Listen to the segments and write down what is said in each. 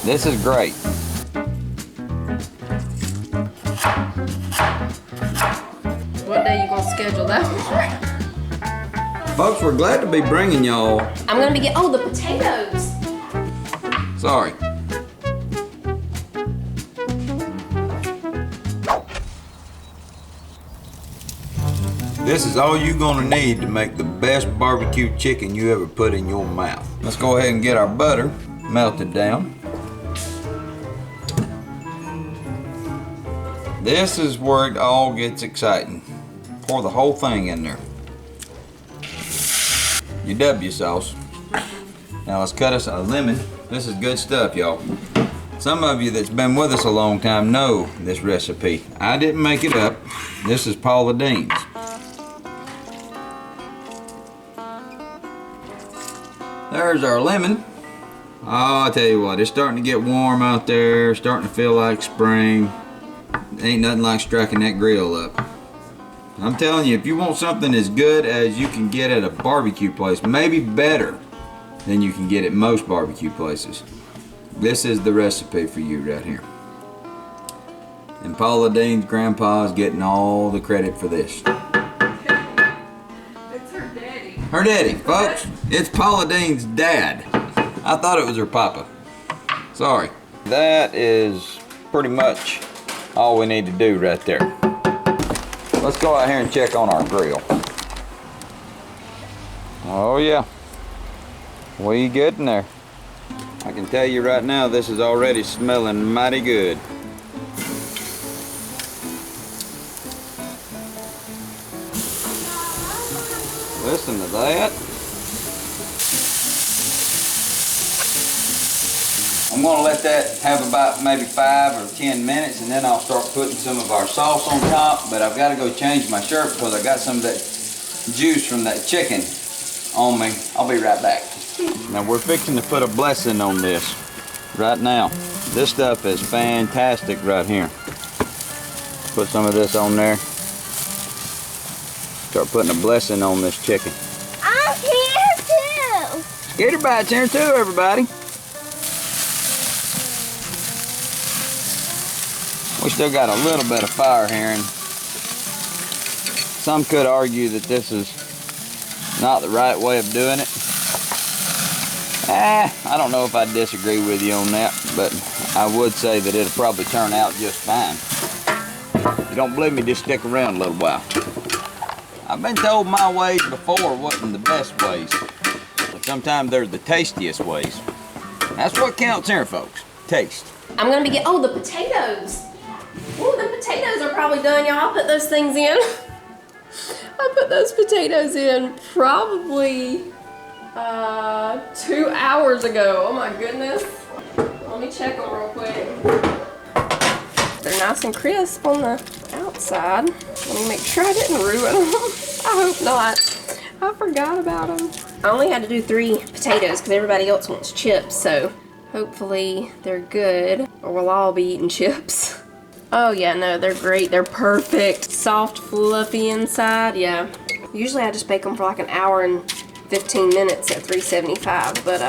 This is great. What day you gonna schedule that one? Folks, we're glad to be bringing y'all. I'm gonna be getting, oh, the potatoes. Sorry. This is all you're gonna need to make the best barbecue chicken you ever put in your mouth. Let's go ahead and get our butter melted down. This is where it all gets exciting. Pour the whole thing in there. Your W sauce. Now let's cut us a lemon. This is good stuff, y'all. Some of you that's been with us a long time know this recipe. I didn't make it up. This is Paula Deen's. There's our lemon. Oh, I tell you what, it's starting to get warm out there, starting to feel like spring. Ain't nothing like striking that grill up. I'm telling you, if you want something as good as you can get at a barbecue place, maybe better than you can get at most barbecue places, this is the recipe for you right here. And Paula Deen's grandpa is getting all the credit for this. It's her daddy. Her daddy, folks. It's Paula Deen's dad. I thought it was her papa. Sorry. That is pretty much all we need to do right there. Let's go out here and check on our grill. Oh yeah. We good in there. I can tell you right now, this is already smelling mighty good. Listen to that. I'm gonna let that have about maybe 5 or 10 minutes, and then I'll start putting some of our sauce on top. But I've got to go change my shirt because I got some of that juice from that chicken on me. I'll be right back. Now we're fixing to put a blessing on this right now. This stuff is fantastic right here. Put some of this on there. Start putting a blessing on this chicken. I'm here too. Gator Bite's here too, everybody. We still got a little bit of fire here, and some could argue that this is not the right way of doing it. I don't know if I disagree with you on that, but I would say that it'll probably turn out just fine. If you don't believe me, just stick around a little while. I've been told my ways before wasn't the best ways, but sometimes they're the tastiest ways. That's what counts here, folks. Taste. I'm gonna be getting, oh, the potatoes. Ooh, the potatoes are probably done, y'all. I'll put those things in. I put those potatoes in probably 2 hours ago. Oh my goodness. Let me check them real quick. They're nice and crisp on the outside. Let me make sure I didn't ruin them. I hope not. I forgot about them. I only had to do 3 potatoes because everybody else wants chips, so hopefully they're good, or we'll all be eating chips. Oh yeah, no, they're great. They're perfect. Soft, fluffy inside, yeah. Usually I just bake them for like an hour and 15 minutes at 375, but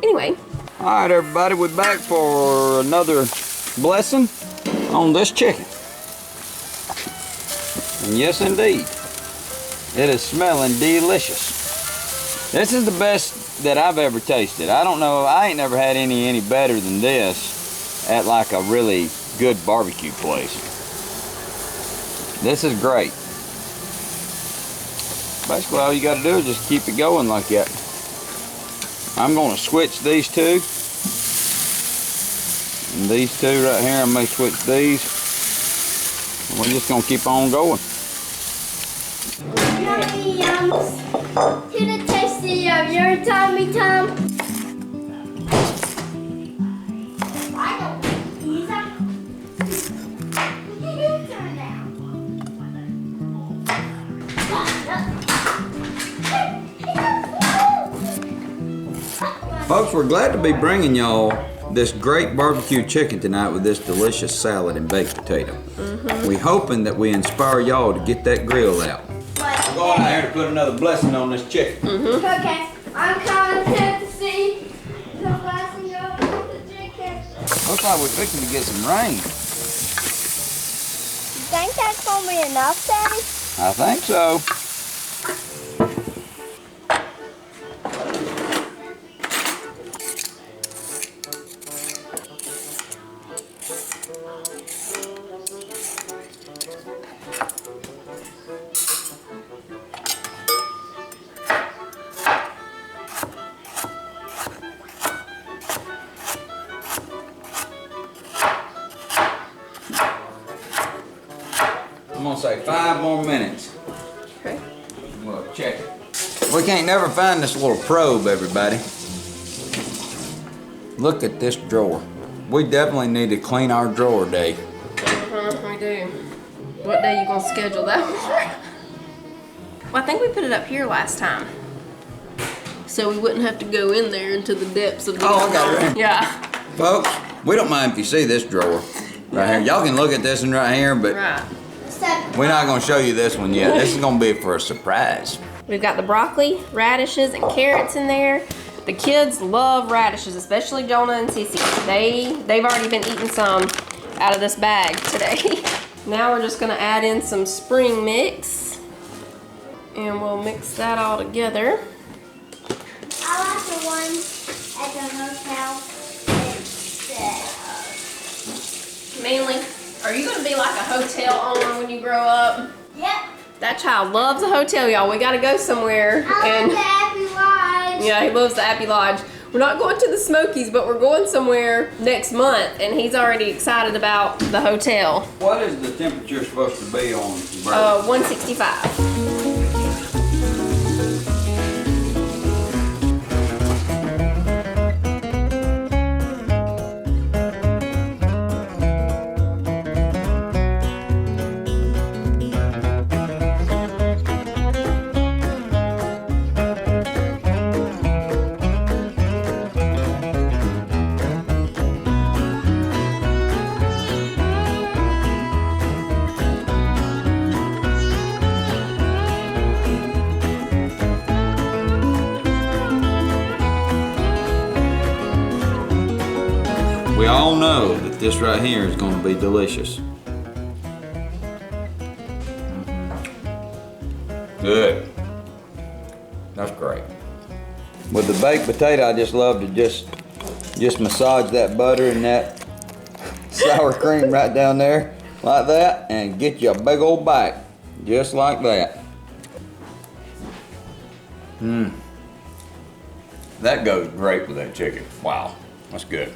anyway. All right, everybody, we're back for another blessing on this chicken. And yes, indeed, it is smelling delicious. This is the best that I've ever tasted. I don't know, I ain't never had any better than this at like a really good barbecue place. This is great. Basically all you got to do is just keep it going like that. I'm going to switch these two. And these two right here, I may switch these. And we're just going to keep on going. Yummy yums. To the tasty of your tummy tum. Folks, we're glad to be bringing y'all this great barbecue chicken tonight with this delicious salad and baked potato. We're hoping that we inspire y'all to get that grill out. I'm going out here to put another blessing on this chicken. Okay, I'm coming to see the blessing on the chicken. Looks like we're fixing to get some rain. You think that's gonna be enough, Daddy? I think so. I'm gonna say 5 more minutes. Okay. We'll check it. We can't never find this little probe, everybody. Look at this drawer. We definitely need to clean our drawer day. We do. What day you gonna schedule that for? Well, I think we put it up here last time. So we wouldn't have to go in there into the depths of the Oh, I got it right. Yeah. Folks, we don't mind if you see this drawer right here. Y'all can look at this one right here, but Right. we're not gonna show you this one yet. This is gonna be for a surprise. We've got the broccoli, radishes, and carrots in there. The kids love radishes, especially Jonah and Sissy. They've already been eating some out of this bag today. Now we're just gonna add in some spring mix, and we'll mix that all together. I like the one at the hotel instead of. Mainly, are you gonna be like a hotel owner when you grow up? Yep. That child loves a hotel, y'all. We gotta go somewhere. I love the Happy Lodge. Yeah, he loves the Appy Lodge. We're not going to the Smokies, but we're going somewhere next month, and he's already excited about the hotel. What is the temperature supposed to be on the burger? 165. We all know that this right here is going to be delicious. Good. That's great. With the baked potato, I just love to just massage that butter and that sour cream right down there like that and get you a big old bite just like that. That goes great with that chicken. Wow, that's good.